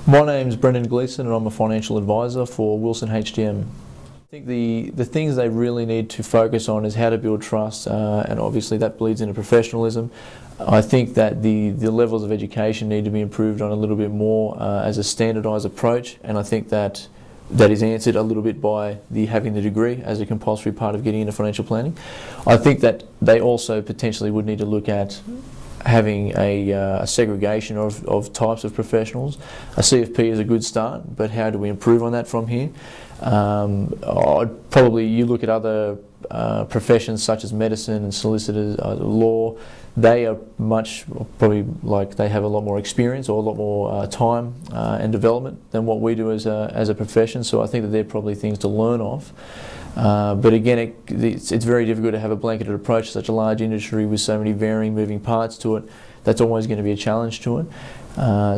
My name's Brendon Gleeson and I'm a financial advisor for Wilson HTM. I think the things they really need to focus on is how to build trust, and obviously that bleeds into professionalism. I think that the levels of education need to be improved on a little bit more as a standardised approach, and I think that is answered a little bit by having the degree as a compulsory part of getting into financial planning. I think that they also potentially would need to look at having a segregation of types of professionals. A CFP is a good start, but how do we improve on that from here? You look at other professions such as medicine and solicitors, law. They are they have a lot more experience or a lot more time and development than what we do as a profession. So I think that they're probably things to learn off. But again, it's very difficult to have a blanketed approach to such a large industry with so many varying moving parts to it. That's always going to be a challenge to it.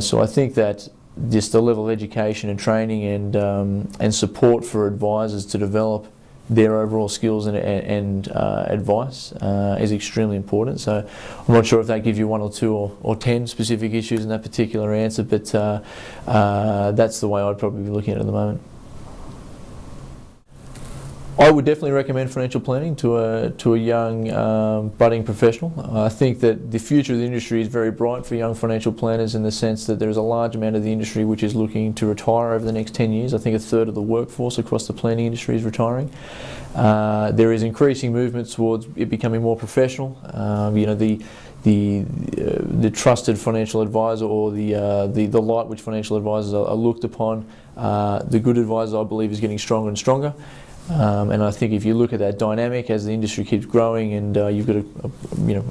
So I think that just the level of education and training and support for advisors to develop their overall skills and advice is extremely important. So I'm not sure if that gives you one or two or 10 specific issues in that particular answer, but that's the way I'd probably be looking at it at the moment. I would definitely recommend financial planning to a young budding professional. I think that the future of the industry is very bright for young financial planners in the sense that there is a large amount of the industry which is looking to retire over the next 10 years. I think a third of the workforce across the planning industry is retiring. There is increasing movement towards it becoming more professional. The trusted financial advisor, or the light which financial advisors are looked upon, the good advisor, I believe, is getting stronger and stronger. And I think if you look at that dynamic as the industry keeps growing and you've got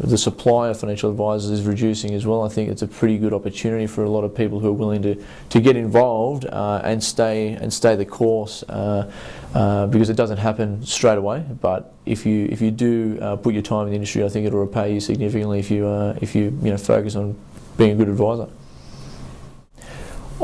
the supply of financial advisors is reducing as well, I think it's a pretty good opportunity for a lot of people who are willing to get involved and stay the course, because it doesn't happen straight away. But if you do put your time in the industry, I think it'll repay you significantly if you focus on being a good advisor.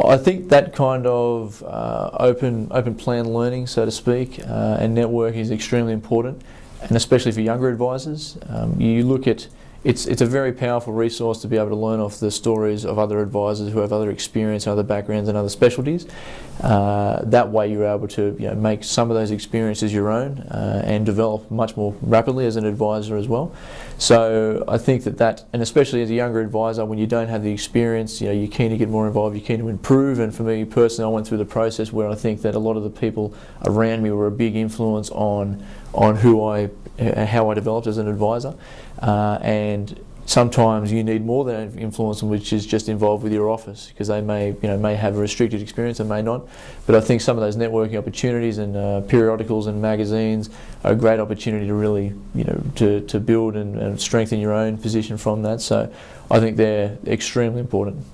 I think that kind of open plan learning, so to speak, and networking is extremely important, and especially for younger advisors. You look at it's a very powerful resource to be able to learn off the stories of other advisors who have other experience, other backgrounds, and other specialties. That way, you're able to make some of those experiences your own and develop much more rapidly as an advisor as well. So I think that, and especially as a younger advisor, when you don't have the experience, you're keen to get more involved, you're keen to improve. And for me personally, I went through the process where I think that a lot of the people around me were a big influence on how I developed as an advisor. And sometimes you need more than an influence, which is just involved with your office, because they may have a restricted experience and may not. But I think some of those networking opportunities and periodicals and magazines are a great opportunity to really to build and strengthen your own position from that. So I think they're extremely important.